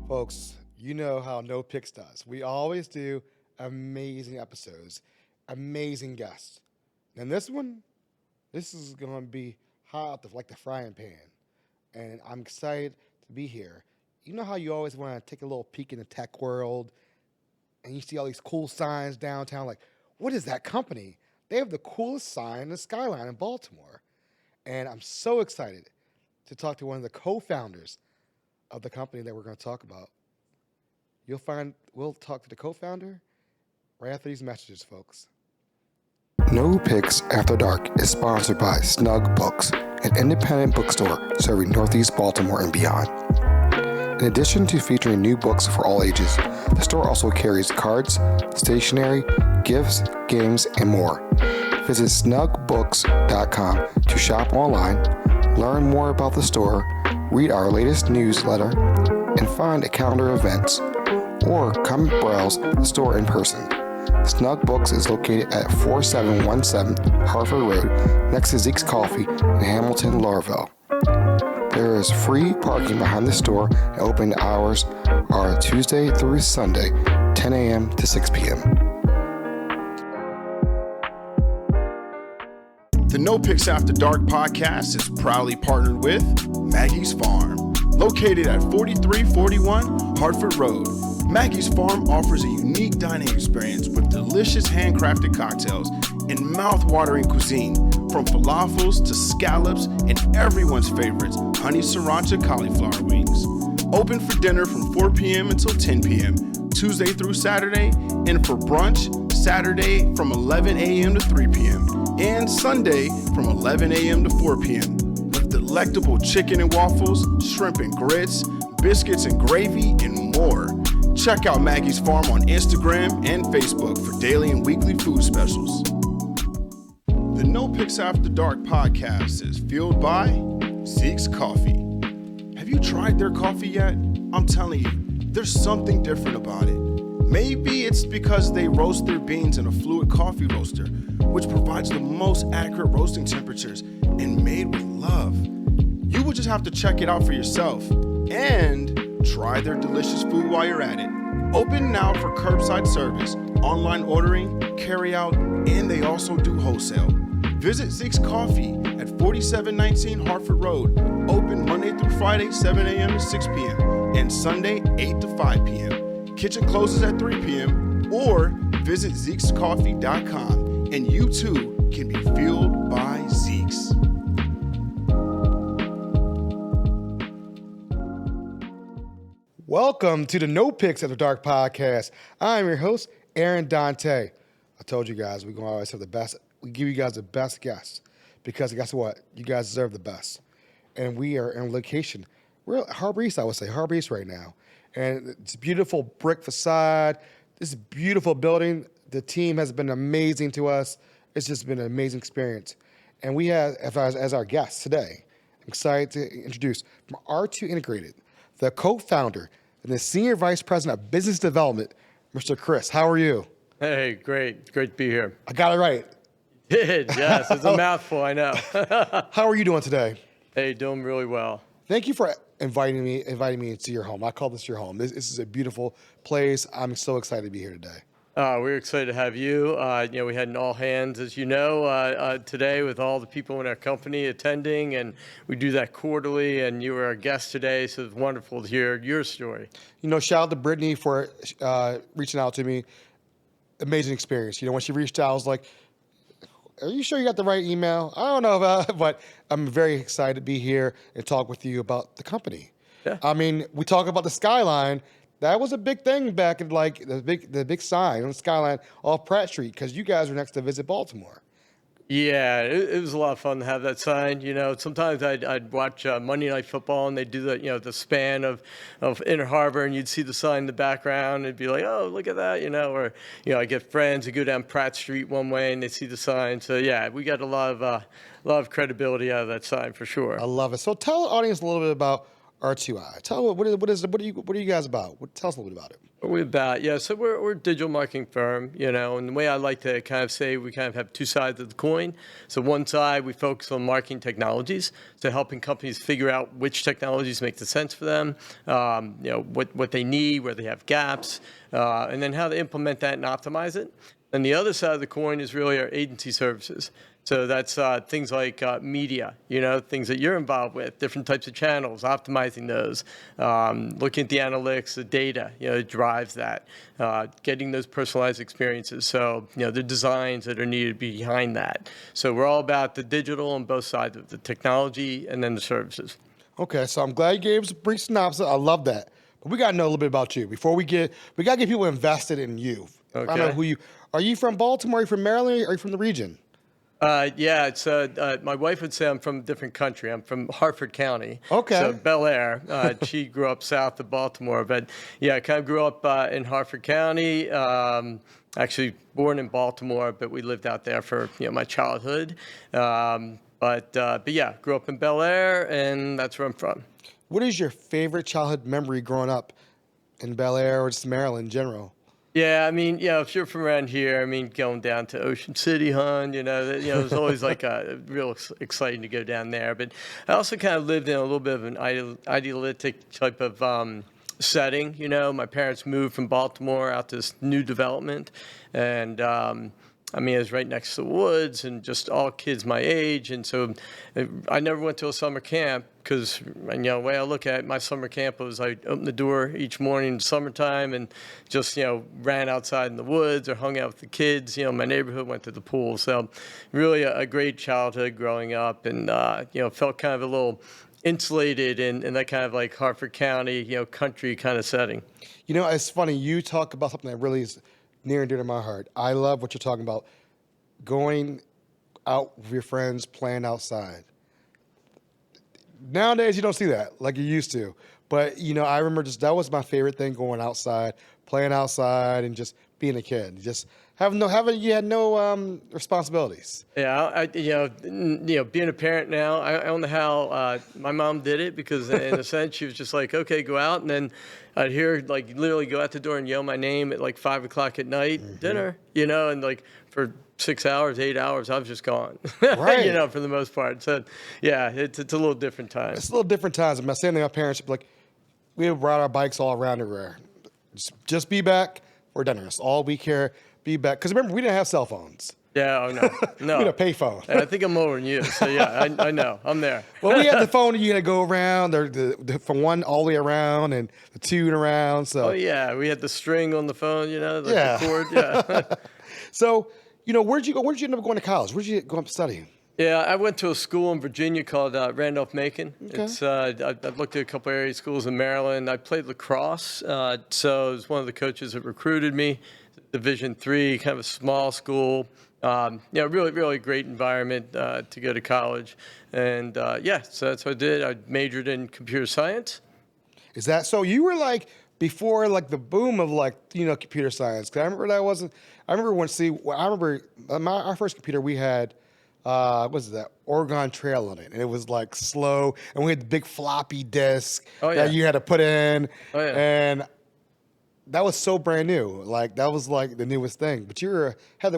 Folks, you know how NoPix does. We always do amazing episodes, amazing guests. And this is going to be hot like the frying pan. And I'm excited to be here. You know how you always want to take a little peek in the tech world and you see all these cool signs downtown, like, what is that company? They have the coolest sign in the skyline in Baltimore. And I'm so excited to talk to one of the co-founders of the company that we're going to talk about. We'll talk to the co-founder right after these messages, folks. NoPixAfterDark is sponsored by Snug Books, an independent bookstore serving Northeast Baltimore and beyond. In addition to featuring new books for all ages, the store also carries cards, stationery, gifts, games, and more. Visit snugbooks.com to shop online, learn more about the store, read our latest newsletter, and find a calendar of events, or come browse the store in person. Snug Books is located at 4717 Hartford Road, next to Zeke's Coffee in Hamilton, Laurelville. There is free parking behind the store, and opening hours are Tuesday through Sunday, 10 a.m. to 6 p.m. The NoPixAfterDark podcast is proudly partnered with Maggie's Farm, located at 4341 Hartford Road. Maggie's Farm offers a unique dining experience with delicious handcrafted cocktails and mouth-watering cuisine, from falafels to scallops and everyone's favorites, honey sriracha cauliflower wings. Open for dinner from 4 p.m. until 10 p.m., Tuesday through Saturday, and for brunch, Saturday from 11 a.m. to 3 p.m., and Sunday from 11 a.m. to 4 p.m. with delectable chicken and waffles, shrimp and grits, biscuits and gravy, and more. Check out Maggie's Farm on Instagram and Facebook for daily and weekly food specials. The NoPixAfterDark podcast is fueled by Zeke's Coffee. Have you tried their coffee yet? I'm telling you, there's something different about it. Maybe it's because they roast their beans in a fluid coffee roaster, which provides the most accurate roasting temperatures and made with love. You will just have to check it out for yourself and try their delicious food while you're at it. Open now for curbside service, online ordering, carry out, and they also do wholesale. Visit Zeke's Coffee at 4719 Hartford Road. Open Monday through Friday, 7 a.m. to 6 p.m. and Sunday, 8 to 5 p.m. Kitchen closes at 3 p.m. or visit Zeke'sCoffee.com and you too can be fueled by Zeke's. Welcome to the NoPixAfterDark podcast. I'm your host, Aaron Dante. I told you guys we're going to always have the best. We give you guys the best guests because guess what? You guys deserve the best. And we are in location. We're at Harbor East, I would say, Harbor East right now. And it's a beautiful brick facade. This is a beautiful building. The team has been amazing to us. It's just been an amazing experience. And we have, as our guest today, I'm excited to introduce from R2 Integrated, the co-founder and the Senior Vice President of Business Development, Mr. Chris. How are you? Hey, great to be here. I got it right. Did, yes, it's a mouthful, I know. How are you doing today? Hey, doing really well. Thank you for inviting me into your home. I call this your home. This is a beautiful place. I'm so excited to be here today. We're excited to have you. We had an all hands, as you know, today with all the people in our company attending, and we do that quarterly, and you were our guest today, so it's wonderful to hear your story. You know, shout out to Brittany for reaching out to me. Amazing experience. You know, when she reached out, I was like, are you sure you got the right email? I don't know about, but I'm very excited to be here and talk with you about the company. Yeah. I mean, we talk about the skyline. That was a big thing back in like the big sign on the skyline off Pratt Street because you guys were next to Visit Baltimore. Yeah, it was a lot of fun to have that sign. You know, sometimes I'd watch Monday Night Football and they'd do the span of Inner Harbor, and you'd see the sign in the background. It'd be like, oh, look at that, or I get friends who go down Pratt Street one way and they see the sign. So yeah, we got a lot of credibility out of that sign for sure. I love it. So tell the audience a little bit about R2i. Tell me what are you guys about? Tell us a little bit about it. What are we about? Yeah, so we're a digital marketing firm, and the way I like to kind of say, we kind of have two sides of the coin. So one side, we focus on marketing technologies, so helping companies figure out which technologies make the sense for them, what they need, where they have gaps, and then how to implement that and optimize it. And the other side of the coin is really our agency services. So that's things like media, things that you're involved with, different types of channels, optimizing those, looking at the analytics, the data, it drives that, getting those personalized experiences. So, the designs that are needed behind that. So we're all about the digital on both sides of the technology and then the services. Okay, so I'm glad you gave us a brief synopsis. I love that. But we got to know a little bit about you. We got to get people invested in you. Okay. I don't know who you are. You from Baltimore? Are you from Maryland? Or are you from the region? Yeah, it's my wife would say I'm from a different country. I'm from Hartford County. Okay. So Bel Air. She grew up south of Baltimore, but yeah, I kind of grew up in Hartford County. Actually born in Baltimore, but we lived out there for my childhood. But yeah, grew up in Bel Air, and that's where I'm from. What is your favorite childhood memory growing up in Bel Air or just Maryland in general? Yeah, I mean, if you're from around here, I mean, going down to Ocean City, hon, it was always like real exciting to go down there. But I also kind of lived in a little bit of an idealistic type of setting. My parents moved from Baltimore out to this new development, and I mean, it was right next to the woods and just all kids my age. And so I never went to a summer camp because, the way I look at it, my summer camp was I opened the door each morning in summertime and just, ran outside in the woods or hung out with the kids. My neighborhood, went to the pool. So really a great childhood growing up and, felt kind of a little insulated in that kind of like Hartford County, country kind of setting. It's funny. You talk about something that really is near and dear to my heart. I love what you're talking about, going out with your friends, playing outside. Nowadays, you don't see that like you used to. But, I remember that was my favorite thing, going outside, playing outside, and just being a kid. Just you had no responsibilities. Yeah, being a parent now, I don't know how my mom did it because in a sense she was just like, okay, go out, and then I'd hear like literally go out the door and yell my name at like 5 o'clock at night, dinner, and like for 6 hours, 8 hours, I was just gone, right. For the most part. So yeah, it's a little different time. It's a little different times. I'm saying that my parents would be like, we would ride our bikes all around everywhere. Just be back for dinner. That's all we care. Be back. Because remember, we didn't have cell phones. Yeah, oh no. We had a pay phone. I think I'm older than you, so yeah, I know. I'm there. Well, we had the phone, and you had to go around, from one all the way around, and the two and around. So. Oh, yeah, we had the string on the phone, like yeah. the cord, yeah. So, where'd you go? Where'd you end up going to college? Where'd you go up studying? Yeah, I went to a school in Virginia called Randolph-Macon. Okay. It's I've looked at a couple area schools in Maryland. I played lacrosse, so I was one of the coaches that recruited me. Division III, kind of a small school. Really, really great environment to go to college. And so that's what I did. I majored in computer science. Is that so? You were like before like the boom of computer science. Cause I remember our first computer we had. What was that? Oregon Trail on it, and it was like slow, and we had the big floppy disk that you had to put in, and that was so brand new. Like that was like the newest thing. But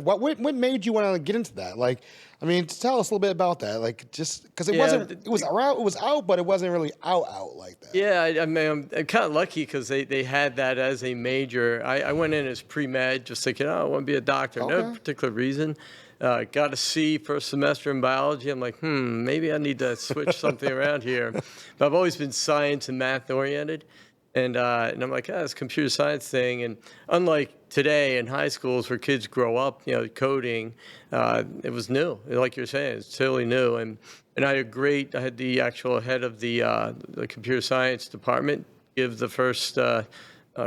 what made you want to get into that? Like, I mean, tell us a little bit about that. Like, just because it was out, but it wasn't really out like that. Yeah, I mean, I'm kind of lucky because they had that as a major. I went in as pre-med, just thinking, I want to be a doctor. Okay. No particular reason. Got a C first semester in biology. I'm like, maybe I need to switch something around here. But I've always been science and math oriented. And I'm like, this computer science thing. And unlike today in high schools where kids grow up, coding, it was new. Like you're saying, it's totally new. And I had the actual head of the computer science department give the first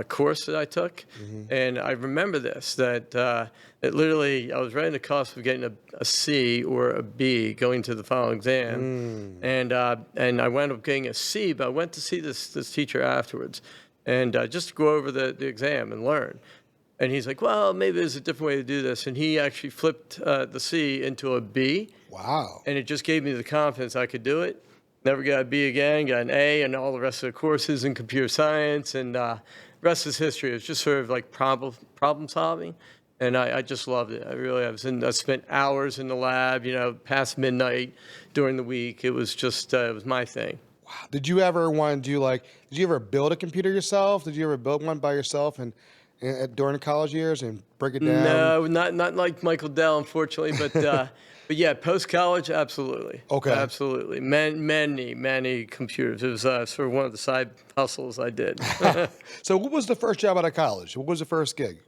course that I took. Mm-hmm. And I remember that literally I was right in the cusp of getting a C or a B going to the final exam. And I wound up getting a C, but I went to see this teacher afterwards and just to go over the exam and learn. And he's like, well, maybe there's a different way to do this. And he actually flipped the C into a B. Wow. And it just gave me the confidence I could do it. Never got a B again, got an A and all the rest of the courses in computer science, and rest is history. It was just sort of like problem solving, and I just loved it. I really have. I spent hours in the lab, past midnight during the week. It was just, it was my thing. Wow. Did you ever want to do did you ever build a computer yourself? Did you ever build one by yourself and during the college years and break it down? No, not like Michael Dell, unfortunately, but yeah, post college, absolutely. Okay. Absolutely. Many computers. It was sort of one of the side hustles I did. So what was the first job out of college? What was the first gig?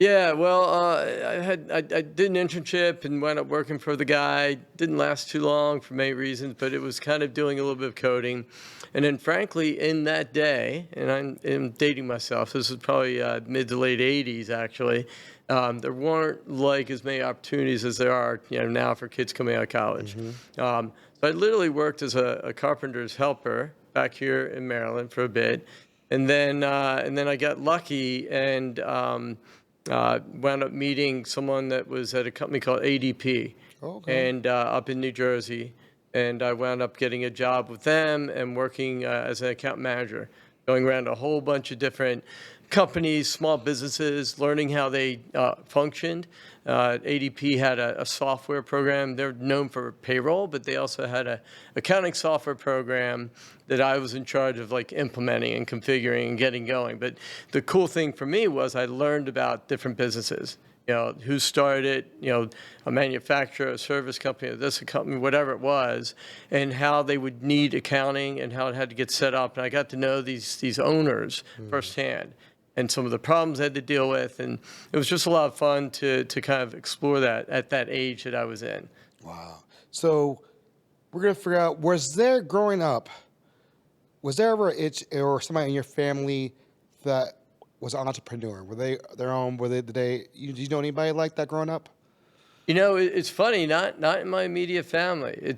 Yeah, well, I did an internship and wound up working for the guy. Didn't last too long for many reasons, but it was kind of doing a little bit of coding. And then, frankly, in that day, and I'm dating myself, this was probably mid to late 80s, actually, there weren't like as many opportunities as there are now for kids coming out of college. So I literally worked as a carpenter's helper back here in Maryland for a bit. And then I got lucky and wound up meeting someone that was at a company called ADP, and up in New Jersey, and I wound up getting a job with them and working as an account manager, going around a whole bunch of different companies, small businesses, learning how they functioned. ADP had a software program. They're known for payroll, but they also had a accounting software program that I was in charge of implementing and configuring and getting going. But the cool thing for me was I learned about different businesses. Who started it, a manufacturer, a service company, a company, whatever it was, and how they would need accounting and how it had to get set up. And I got to know these owners firsthand and some of the problems I had to deal with. And it was just a lot of fun to kind of explore that at that age that I was in. Wow. So we're going to figure out, was there ever an itch or somebody in your family that was an entrepreneur? Were they their own? Did you know anybody like that growing up? It's funny, not in my immediate family.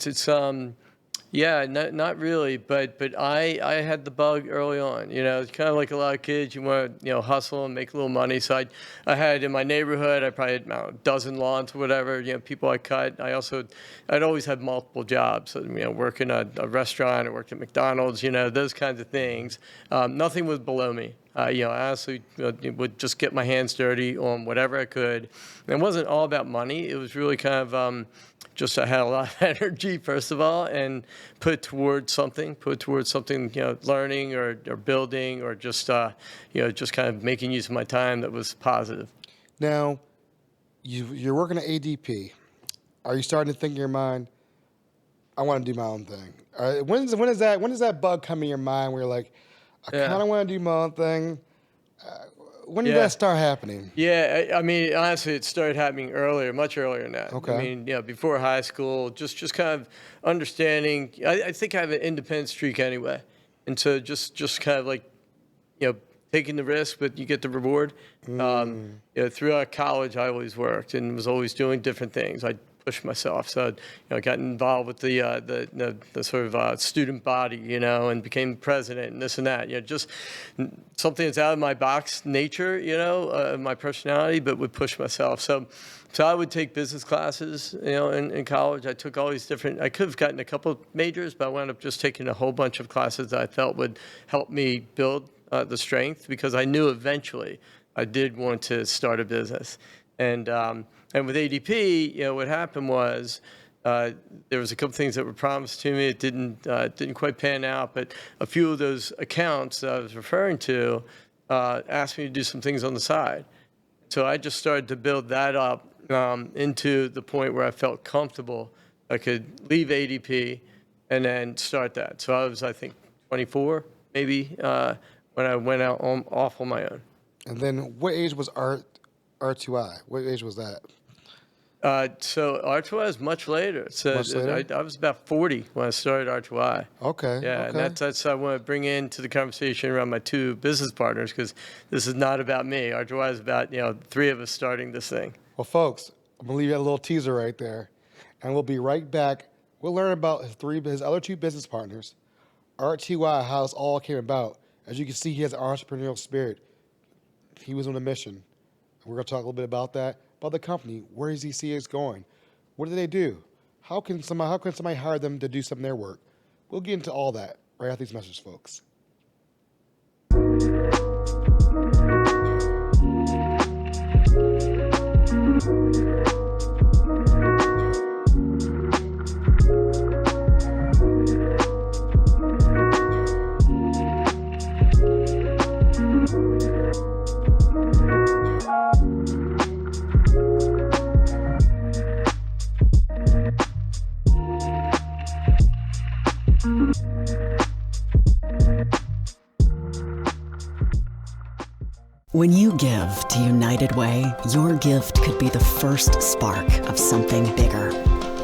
Not really, but I had the bug early on. It's kind of like a lot of kids. You want to hustle and make a little money. So I had in my neighborhood, I probably had a dozen lawns or whatever. People I cut. I'd always had multiple jobs. So, work in a restaurant, I worked at McDonald's. Those kinds of things. Nothing was below me. I honestly would just get my hands dirty on whatever I could. And it wasn't all about money. It was really kind of just I had a lot of energy, first of all, and put towards something, learning or building or just kind of making use of my time that was positive. Now, you're working at ADP. Are you starting to think in your mind, I want to do my own thing? When does that bug come in your mind where you're like, I kind of want to do my own thing? When did that start happening? Yeah, I mean, honestly, it started happening earlier, much earlier than that. Okay. I mean, before high school, just kind of understanding. I think I have an independent streak anyway, and so just kind of taking the risk, but you get the reward. Throughout college, I always worked and was always doing different things. I pushed myself, so I got involved with the sort of student body, and became president and this and that. Just something that's out of my box nature, my personality, but would push myself. So I would take business classes, in college. I took all these different. I could have gotten a couple of majors, but I wound up just taking a whole bunch of classes that I felt would help me build the strength, because I knew eventually I did want to start a business. And with ADP, what happened was there was a couple things that were promised to me. It didn't quite pan out, but a few of those accounts that I was referring to asked me to do some things on the side. So I just started to build that up into the point where I felt comfortable I could leave ADP and then start that. So I was, I think, 24 maybe when I went out off on my own. And then what age was R2i? What age was that? So R2i is much later. So Much later? I was about 40 when I started R2i. Okay. Yeah, okay. and that's I want to bring into the conversation around my two business partners, because this is not about me. R2i is about three of us starting this thing. Well, folks, I'm gonna leave you a little teaser right there, and we'll be right back. We'll learn about his other two business partners, R2i, how this all came about. As you can see, he has an entrepreneurial spirit. He was on a mission. We're gonna talk a little bit about that, about the company. Where does he see it's going? What do they do? How can somebody hire them to do some of their work? We'll get into all that right after these messages, folks. When you give to United Way, your gift could be the first spark of something bigger.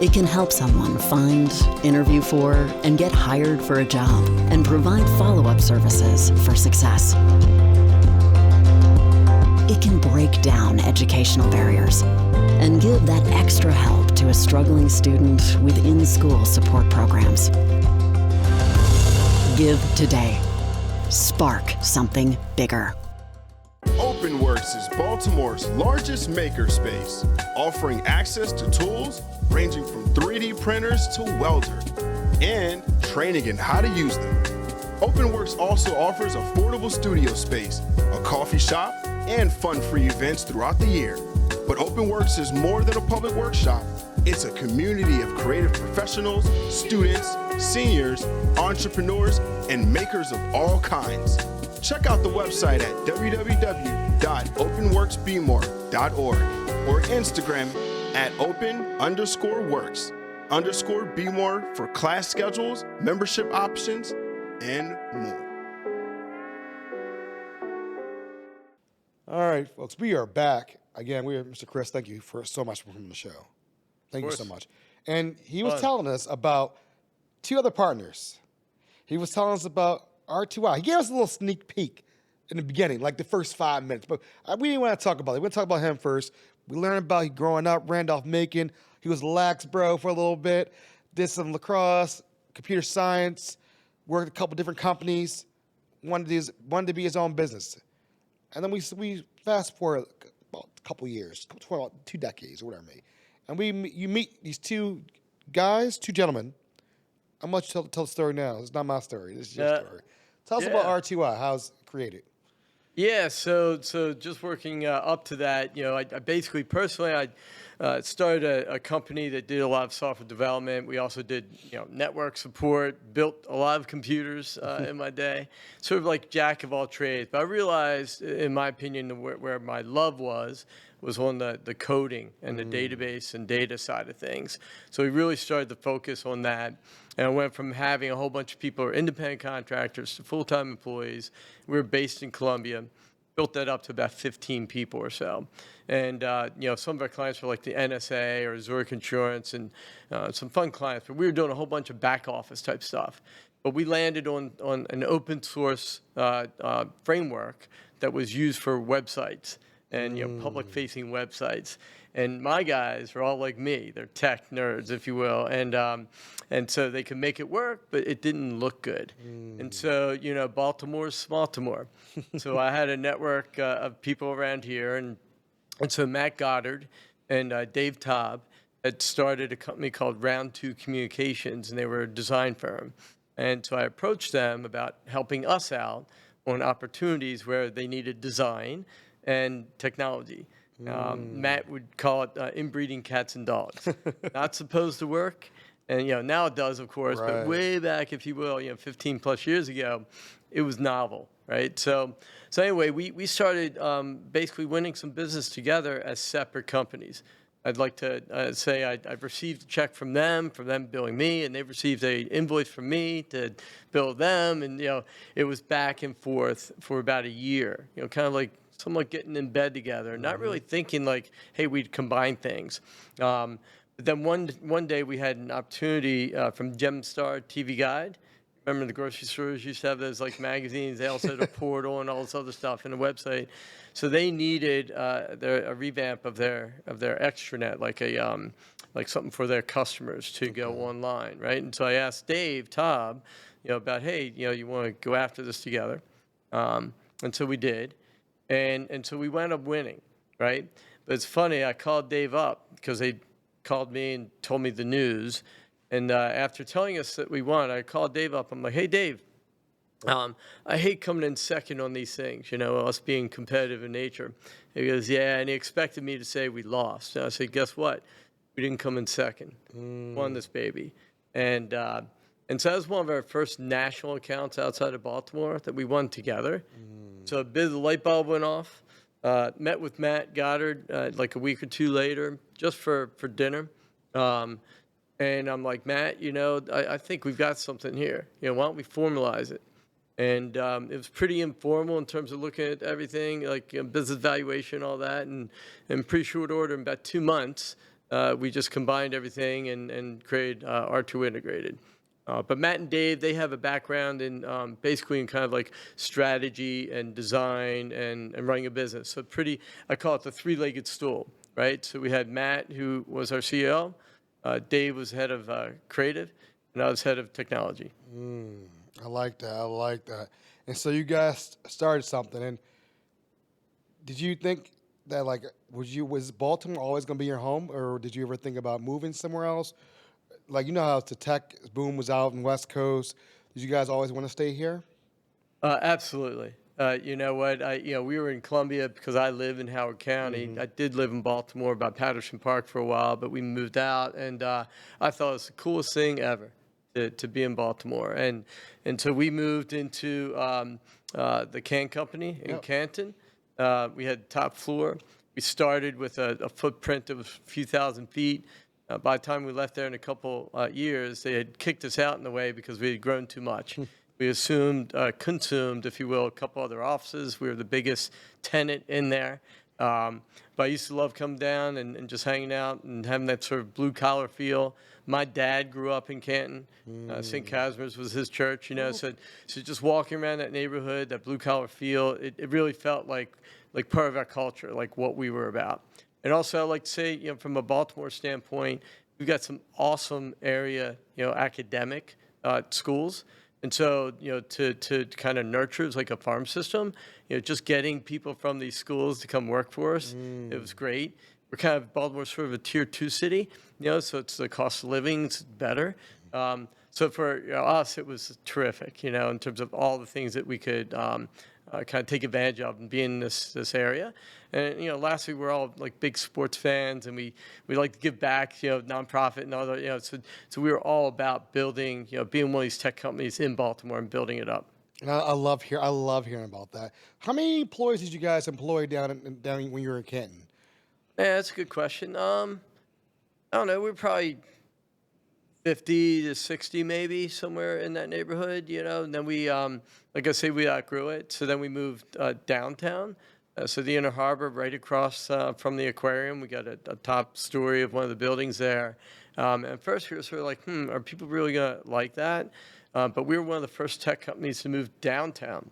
It can help someone find, interview for, and get hired for a job, and provide follow-up services for success. It can break down educational barriers and give that extra help to a struggling student with in-school support programs. Give today. Spark something bigger. OpenWorks is Baltimore's largest makerspace, offering access to tools ranging from 3D printers to welder, and training in how to use them. OpenWorks also offers affordable studio space, a coffee shop, and fun-free events throughout the year. But OpenWorks is more than a public workshop. It's a community of creative professionals, students, seniors, entrepreneurs, and makers of all kinds. Check out the website at www.openworksbmore.org or Instagram at open_works_bmore for class schedules, membership options, and more. All right, folks, we are back. Again, we are Mr. Chris. Thank you so much for coming on the show. Thank you so much. And he was telling us about two other partners. He was telling us about R2i. He gave us a little sneak peek in the beginning, like the first 5 minutes. But we didn't want to talk about it. We're going to talk about him first. We learned about he growing up, Randolph-Macon. He was lax bro for a little bit. Did some lacrosse, computer science, worked at a couple different companies, wanted to be his own business. And then we fast forward about a couple years, about 2 decades or whatever, and you meet these two guys, two gentlemen. I'm going to tell the story now. It's not my story. This is your story. Tell us about R2i. How's it created? Yeah, so just working up to that, I basically personally started a company that did a lot of software development. We also did network support, built a lot of computers in my day, sort of like jack of all trades. But I realized, in my opinion, where my love was on the coding and the database and data side of things. So we really started to focus on that. And I went from having a whole bunch of people who are independent contractors to full-time employees. We were based in Columbia, built that up to about 15 people or so. And, some of our clients were like the NSA or Zurich Insurance and some fun clients. But we were doing a whole bunch of back office type stuff. But we landed on an open source framework that was used for websites and public-facing websites. And my guys are all like me. They're tech nerds, if you will. And so they could make it work, but it didn't look good. And so, Baltimore's Smaltimore. So I had a network of people around here. And so Matt Goddard and Dave Taub had started a company called Round 2 Communications, and they were a design firm. And so I approached them about helping us out on opportunities where they needed design and technology. Matt would call it inbreeding cats and dogs. Not supposed to work. And, now it does, of course, right. But way back, if you will, 15 plus years ago, it was novel, right? So anyway, we started basically winning some business together as separate companies. I'd like to say I've received a check from them billing me, and they've received an invoice from me to bill them. And, it was back and forth for about a year, kind of like somewhat getting in bed together, not really thinking like, hey, we'd combine things. But then one day we had an opportunity from Gemstar TV Guide. Remember the grocery stores used to have those like magazines? They also had a portal and all this other stuff and a website. So they needed a revamp of their extranet, like something for their customers to go online, right? And so I asked Dave Taub, about, hey, you want to go after this together? And so we did. And so we wound up winning, right? But it's funny, I called Dave up because they called me and told me the news. And after telling us that we won, I called Dave up. I'm like, hey, Dave, I hate coming in second on these things, us being competitive in nature. He goes, yeah, and he expected me to say we lost. And I said, guess what? We didn't come in second. Won this baby. And so that was one of our first national accounts outside of Baltimore that we won together. So a bit of the light bulb went off. Met with Matt Goddard like a week or two later, just for dinner. And I'm like, Matt, I think we've got something here. Why don't we formalize it? And it was pretty informal in terms of looking at everything, like business valuation, all that. And in pretty short order, in about 2 months, we just combined everything and created R2 Integrated. But Matt and Dave, they have a background in basically in kind of like strategy and design and running a business. So I call it the three-legged stool, right? So we had Matt, who was our CEO. Dave was head of creative, and I was head of technology. I like that. I like that. And so you guys started something. And did you think that was Baltimore always going to be your home, or did you ever think about moving somewhere else? Like, how the tech boom was out in West Coast. Did you guys always want to stay here? Absolutely. You know what? We were in Columbia because I live in Howard County. I did live in Baltimore by Patterson Park for a while, but we moved out, and I thought it was the coolest thing ever to be in Baltimore. And so we moved into the can company in Canton. We had top floor. We started with a footprint of a few thousand feet. By the time we left there in a couple years, they had kicked us out in a way because we had grown too much. We consumed, if you will, a couple other offices. We were the biggest tenant in there. But I used to love coming down and just hanging out and having that sort of blue-collar feel. My dad grew up in Canton. St. Casimir's was his church, So just walking around that neighborhood, that blue-collar feel, it really felt like part of our culture, like what we were about. And also, I'd like to say, from a Baltimore standpoint, we've got some awesome area, academic schools. And so, to kind of nurture, it's like a farm system, just getting people from these schools to come work for us, it was great. We're kind of, Baltimore's sort of a tier 2 city, so it's the cost of living is better. So for us, it was terrific, in terms of all the things that we could kind of take advantage of and be in this area. And, lastly, we're all like big sports fans, and we like to give back, nonprofit and other, so we were all about building, being one of these tech companies in Baltimore and building it up. And I love hearing about that. How many employees did you guys employ down when you were in Canton? Yeah, that's a good question. I don't know. We're probably 50 to 60 maybe, somewhere in that neighborhood, And then we, like I say, we outgrew it. So then we moved downtown. So the Inner Harbor, right across from the aquarium. We got a top story of one of the buildings there. And at first we were sort of like, are people really going to like that? But we were one of the first tech companies to move downtown.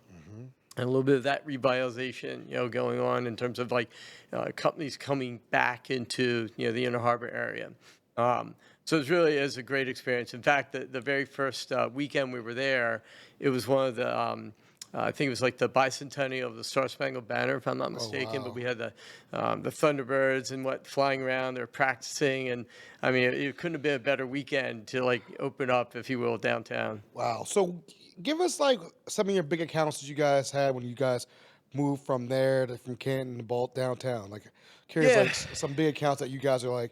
And a little bit of that revitalization, going on in terms of companies coming back into, the Inner Harbor area. So it really is a great experience. In fact, the very first weekend we were there, it was one of the, I think it was like the bicentennial of the Star Spangled Banner, if I'm not mistaken. Wow. But we had the Thunderbirds and flying around. They're practicing, and I mean, it couldn't have been a better weekend to open up, if you will, downtown. Wow. So give us some of your big accounts that you guys had when you guys moved from Canton to downtown. Curious, some big accounts that you guys are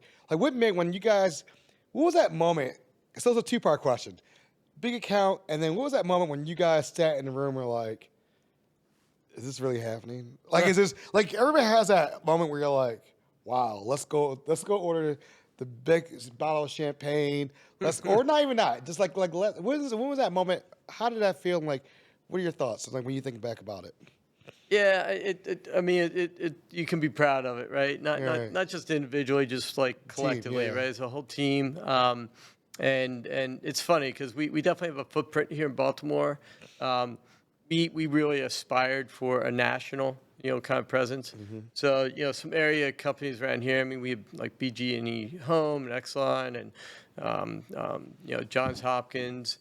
what was that moment? So it's a two-part question. Big account, and then what was that moment when you guys sat in the room and were like, is this really happening? Is this, everybody has that moment where you're like, wow, let's go order the big bottle of champagne. Or not even that. Just when was that moment? How did that feel? What are your thoughts when you think back about it? Yeah, you can be proud of it, right? Not just individually, just collectively, team, yeah. Right? As a whole team. And it's funny because we definitely have a footprint here in Baltimore. We really aspired for a national, kind of presence. So, some area companies around here. I mean, we have BG&E Home and Exelon and Johns Hopkins,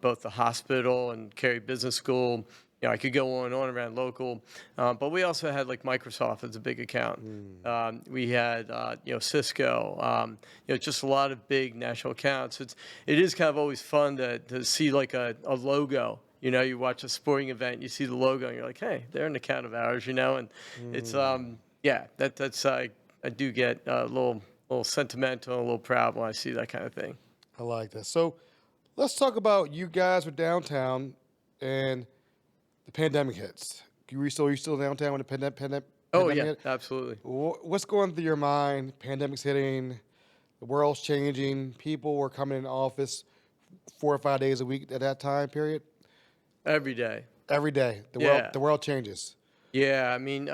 both the hospital and Cary Business School. I could go on and on around local, but we also had like Microsoft as a big account. We had Cisco, just a lot of big national accounts. It is kind of always fun to see like a logo. You watch a sporting event, you see the logo, and you're like, hey, they're an account of ours, and it's that's I do get a little sentimental, a little proud when I see that kind of thing. I like that. So let's talk about you guys were downtown and the pandemic hits. You still downtown when the pandemic Oh yeah, hit? absolutely. What's going through your mind? Pandemic's hitting, the world's changing. People were coming in office 4 or 5 days a week at that time period. Every day. Every day, the world changes. Yeah, I mean,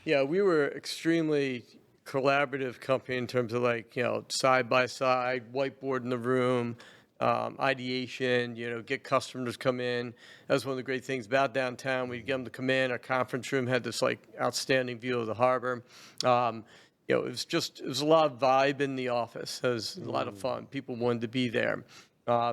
we were extremely collaborative company in terms of like, side by side, whiteboard in the room, ideation, get customers come in. That was one of the great things about downtown. We'd get them to come in. Our conference room had this like outstanding view of the harbor. It was a lot of vibe in the office. It was a lot of fun. People wanted to be there. We're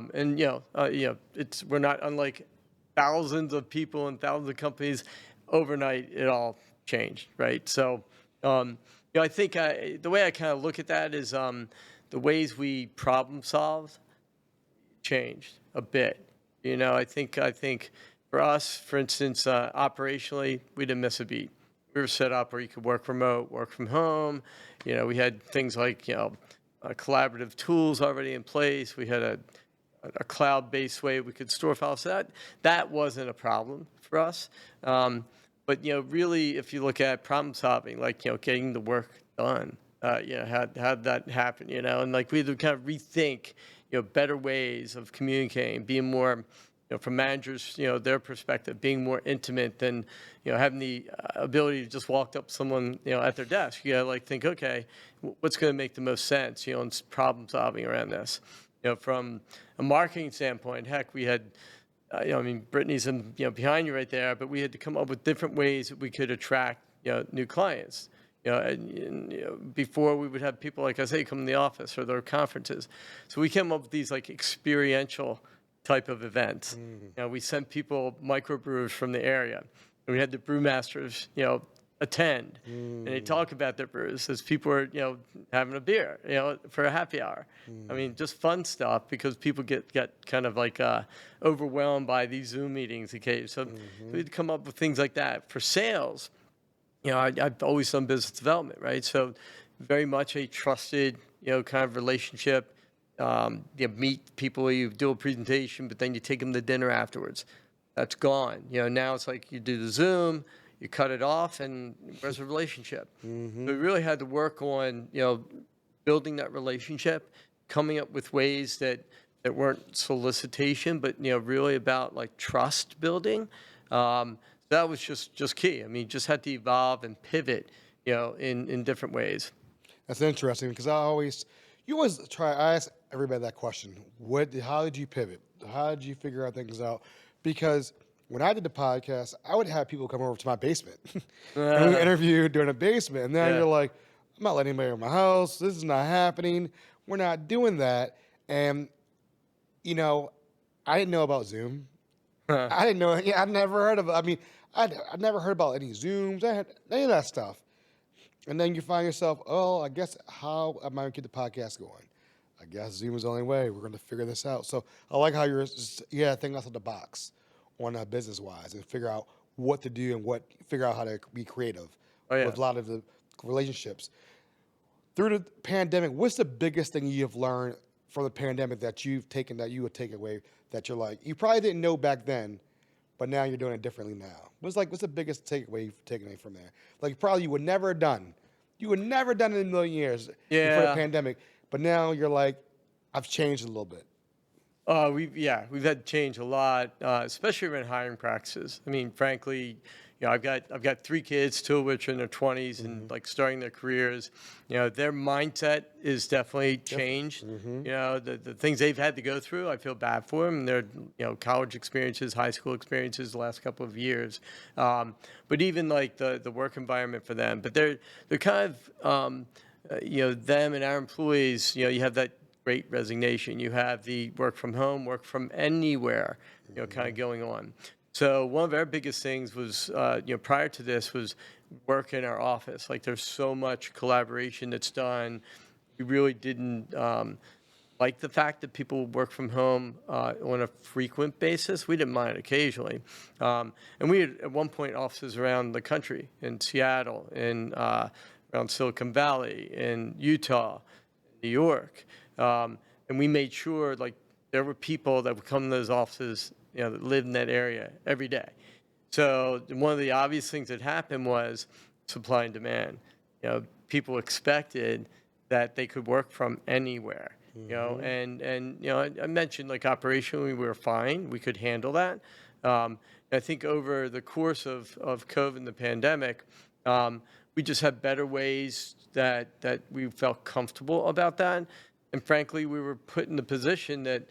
not unlike thousands of people and thousands of companies. Overnight, it all changed, right? So, I think the way I kind of look at that is the ways we problem solved changed a bit. I think for us, for instance, operationally, we didn't miss a beat. We were set up where you could work remote, work from home. We had things like collaborative tools already in place. We had a cloud-based way we could store files. So that wasn't a problem for us. But really, if you look at problem solving, like getting the work done, how'd that happen? And like we had to kind of rethink, better ways of communicating, being more, from managers, their perspective, being more intimate than, having the ability to just walk up to someone, at their desk. You gotta like think, okay, what's going to make the most sense, and problem solving around this. From a marketing standpoint, heck, we had, Brittany's behind you right there, but we had to come up with different ways that we could attract, new clients. Before we would have people, like I say, come in the office or their conferences. So we came up with these like experiential type of events. We sent people microbrewers from the area. And we had the brewmasters, attend and they talk about their brews as people are, having a beer, for a happy hour. I mean, just fun stuff because people get kind of like overwhelmed by these Zoom meetings occasionally. So we'd come up with things like that. For sales, I've always done business development, right? So very much a trusted, kind of relationship. You meet people, you do a presentation, but then you take them to dinner afterwards. That's gone. Now it's like you do the Zoom, you cut it off, and there's a relationship. So we really had to work on, building that relationship, coming up with ways that weren't solicitation, but, really about like trust building. That was just key. I mean, just had to evolve and pivot, in different ways. That's interesting because I ask everybody that question. How did you pivot? How did you figure out things out? Because when I did the podcast, I would have people come over to my basement and we interviewed during a basement. And then you're like, I'm not letting anybody in my house. This is not happening. We're not doing that. And, I didn't know about Zoom. I didn't know. I'd never heard of it. I mean, I'd never heard about any Zooms. I had any of that stuff. And then you find yourself, I guess how am I going to keep the podcast going? I guess Zoom is the only way. We're going to figure this out. So I like how you're thinking outside the box on business-wise and figure out what to do and figure out how to be creative with a lot of the relationships. Through the pandemic, what's the biggest thing you have learned from the pandemic that you would take away that you're like, you probably didn't know back then, but now you're doing it differently now? What's the biggest takeaway you've taken away from there? Like probably you would never have done. You would never done it in a million years before the pandemic, but now you're like, I've changed a little bit. We've had to change a lot, especially around hiring practices. I mean, frankly, I've got 3 kids, 2 of which are in their 20s and like starting their careers. Their mindset is definitely changed. The things they've had to go through, I feel bad for them. Their college experiences, high school experiences, the last couple of years. But even like the work environment for them. But they're kind of them and our employees. You have that Great Resignation. You have the work from home, work from anywhere, kind of going on. So one of our biggest things was, prior to this was work in our office. Like there's so much collaboration that's done. We really didn't like the fact that people work from home on a frequent basis. We didn't mind occasionally. And we had at one point offices around the country, in Seattle, around Silicon Valley, in Utah, New York. And we made sure like there were people that would come to those offices, that lived in that area every day. So one of the obvious things that happened was supply and demand. People expected that they could work from anywhere. And I mentioned like operationally we were fine, we could handle that. I think over the course of COVID and the pandemic, we just had better ways that we felt comfortable about that. And frankly, we were put in the position that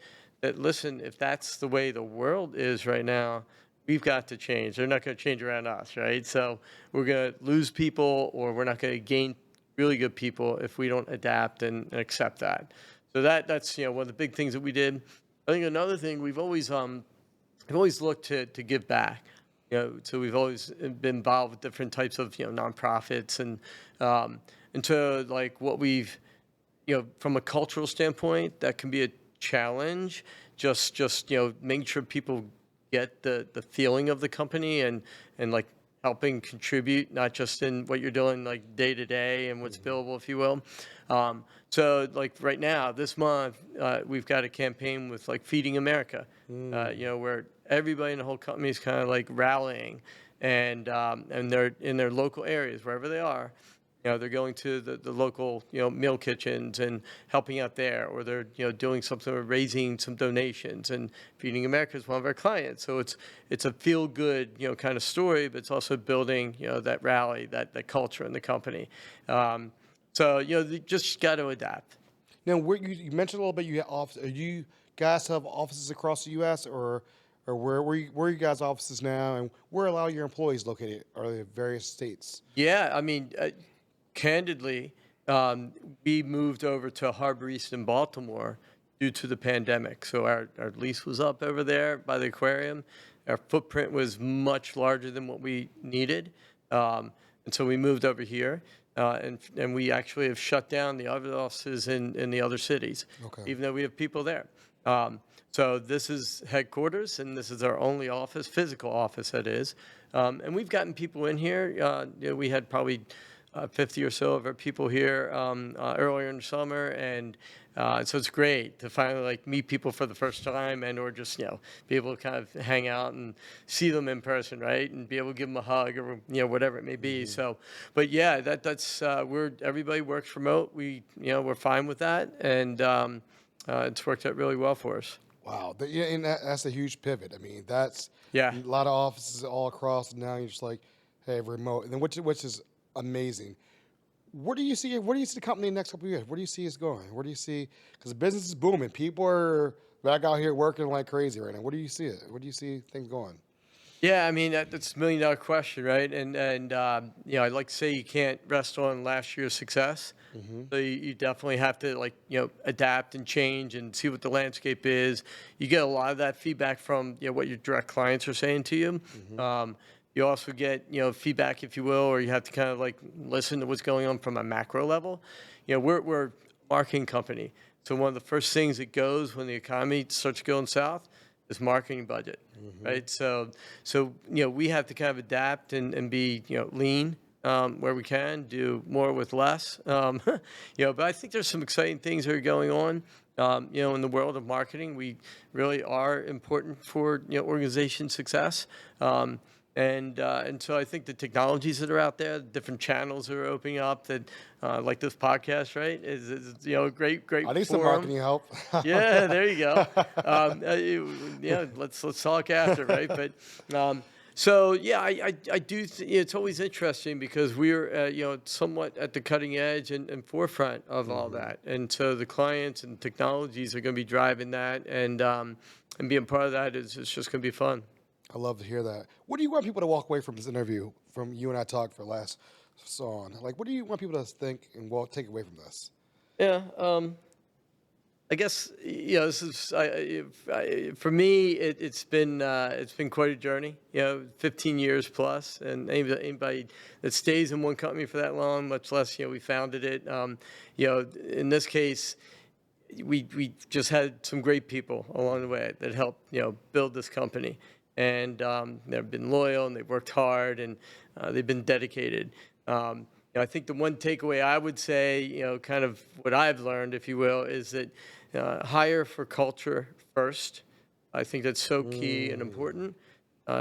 listen, if that's the way the world is right now, we've got to change. They're not going to change around us, right? So we're going to lose people, or we're not going to gain really good people if we don't adapt and accept that. So that's one of the big things that we did. I think another thing we've always looked to give back. So we've always been involved with different types of nonprofits and so like what we've from a cultural standpoint that can be a challenge. Just making sure people get the feeling of the company and like helping contribute, not just in what you're doing like day to day and what's billable, if you will. So like right now, this month, we've got a campaign with like Feeding America, where everybody in the whole company is kind of like rallying and they're in their local areas, wherever they are. They're going to the local, meal kitchens and helping out there, or they're, doing something, or raising some donations. And Feeding America is one of our clients. So it's a feel good, kind of story, but it's also building, that rally, that culture in the company. So, you just got to adapt. Now, you mentioned a little bit you have office. You guys have offices across the U.S. or where are you guys' offices now, and where are a lot of your employees located? Are they in various states? Yeah, I mean, candidly, we moved over to Harbor East in Baltimore due to the pandemic. So our lease was up over there by the aquarium. Our footprint was much larger than what we needed. And so we moved over here. And we actually have shut down the other offices in the other cities, even though we have people there. So this is headquarters, and this is our only office, physical office that is. And we've gotten people in here. We had probably 50 or so of our people here earlier in the summer, and so it's great to finally like meet people for the first time, and or just be able to kind of hang out and see them in person, right, and be able to give them a hug or whatever it may be. So, but yeah, that's everybody works remote. We're fine with that, and it's worked out really well for us. Wow, and that's a huge pivot. I mean, that's a lot of offices all across, and now you're just like, hey, remote, and then which is amazing. Where do you see the company in the next couple of years? Where do you see us going? Where do you see, because the business is booming, people are back out here working like crazy right now. Where do you see it? Where do you see things going? Yeah, I mean, that's a $1 million question, right? And I'd like to say you can't rest on last year's success. So you definitely have to adapt and change and see what the landscape is. You get a lot of that feedback from what your direct clients are saying to you. You also get feedback, if you will, or you have to kind of like listen to what's going on from a macro level. We're a marketing company, so one of the first things that goes when the economy starts going south is marketing budget, right? So we have to kind of adapt and be lean where we can, do more with less. But I think there's some exciting things that are going on. In the world of marketing, we really are important for organization success. And so I think the technologies that are out there, the different channels that are opening up, that like this podcast, right, is great. I need some marketing help. Yeah, there you go. Let's talk after, right? But so yeah, I do. It's always interesting because we're somewhat at the cutting edge and forefront of all that, and so the clients and technologies are going to be driving that, and being part of that is just going to be fun. I love to hear that. What do you want people to walk away from this interview, from you and I talk for last song? Like, what do you want people to think and take away from this? Yeah, I guess, this is for me. It's been quite a journey. 15 years plus, and anybody that stays in one company for that long, much less we founded it. In this case, we just had some great people along the way that helped build this company, and they've been loyal and they've worked hard and they've been dedicated. I think the one takeaway I would say, kind of what I've learned, if you will, is that hire for culture first. I think that's so key and important.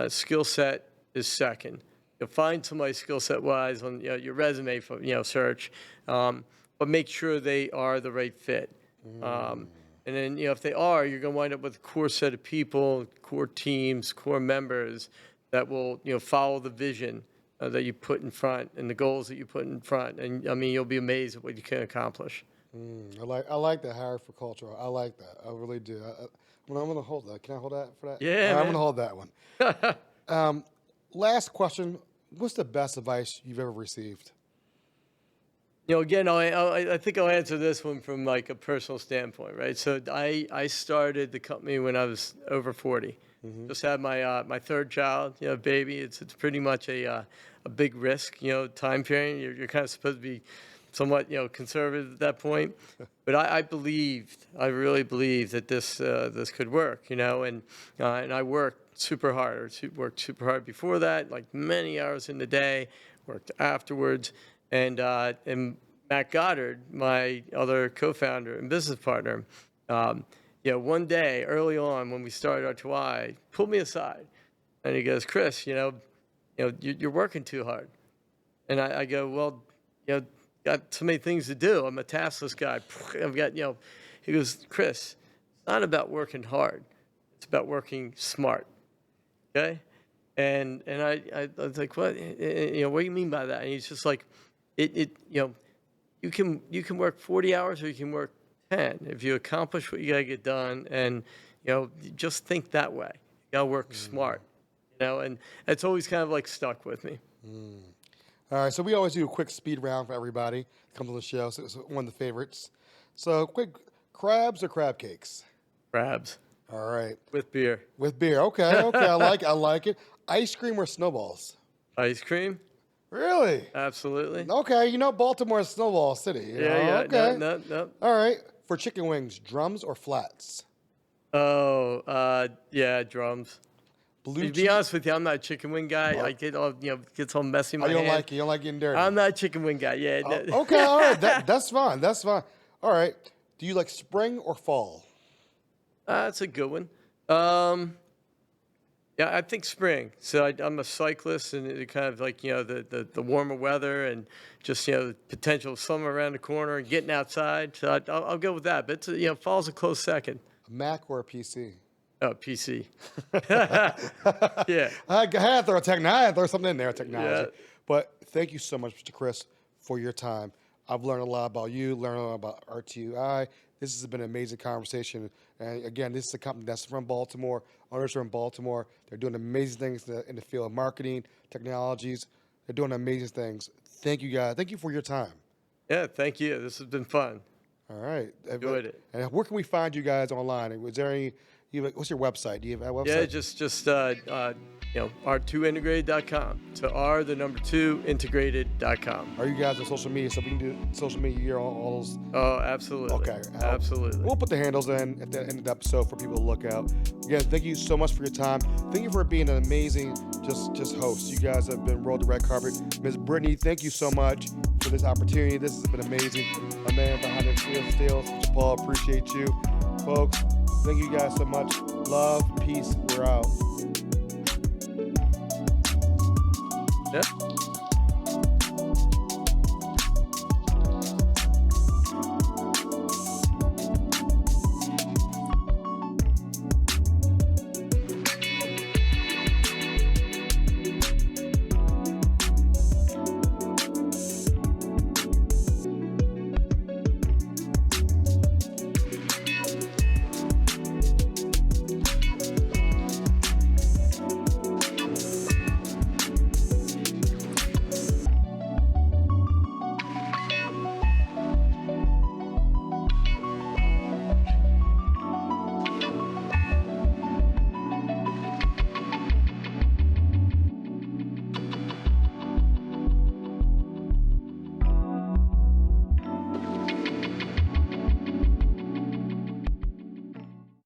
Skill set is second. You'll find somebody skill set wise on your resume for search, but make sure they are the right fit. And then if they are, you're going to wind up with a core set of people, core teams, core members that will follow the vision that you put in front and the goals that you put in front. And I mean, you'll be amazed at what you can accomplish. I like that, hire for culture. I like that. I really do. I'm going to hold that. Can I hold that for that? Yeah, I'm going to hold that one. Last question. What's the best advice you've ever received? Again, I think I'll answer this one from like a personal standpoint, right? So I started the company when I was over 40. Just had my third child, baby. It's pretty much a big risk, time period. You're kind of supposed to be somewhat, conservative at that point. But I really believed that this could work, and I worked super hard. Worked super hard before that, like many hours in the day. Worked afterwards, and Matt Goddard, my other co-founder and business partner, one day early on when we started R2i, pulled me aside, and he goes, "Chris, you're working too hard." And I go, "Well, got so many things to do. I'm a taskless guy. I've got, He goes, "Chris, it's not about working hard. It's about working smart." Okay? And I was like, "What? What do you mean by that?" And he's just like, you can work 40 hours or you can work 10. If you accomplish what you gotta get done, and just think that way. You gotta work smart, and it's always kind of like stuck with me. All right, so we always do a quick speed round for everybody that comes on the show. So it's one of the favorites. So quick, crabs or crab cakes? Crabs. All right. With beer. With beer. Okay. I like it. Ice cream or snowballs? Ice cream. Really? Absolutely. Okay, Baltimore is Snowball City. Yeah. Okay. No. All right. For chicken wings, drums or flats? Oh, yeah, drums. Blue to be honest with you, I'm not a chicken wing guy. I get all, gets all messy in my hand. You don't like getting dirty? I'm not a chicken wing guy. Yeah. Okay, all right. That's fine. All right. Do you like spring or fall? That's a good one. Yeah, I think spring. So I'm a cyclist, and it kind of like, the warmer weather and just, the potential of summer around the corner and getting outside. So I'll go with that. But, fall's a close second. A Mac or a PC? Oh, PC. Yeah. I had to throw something in there, technology. Yeah. But thank you so much, Mr. Chris, for your time. I've learned a lot about you, learned a lot about R2i. This has been an amazing conversation. And again, this is a company that's from Baltimore. Owners are in Baltimore. They're doing amazing things in the field of marketing, technologies. They're doing amazing things. Thank you, guys. Thank you for your time. Yeah, thank you. This has been fun. All right. Enjoyed it. And where can we find you guys online? Was there any? What's your website? Do you have a website? Yeah, just R2integrated.com. So R2integrated.com. Are you guys on social media? So we can do social media here on all those. Oh, absolutely. Okay. Absolutely. We'll put the handles in at the end of the episode for people to look out. Again, thank you so much for your time. Thank you for being an amazing just host. You guys have been rolled the red carpet. Ms. Brittany, thank you so much for this opportunity. This has been amazing. A man behind the steels, Mr. Paul, appreciate you. Folks, thank you guys so much. Love, peace, we're out. Yeah.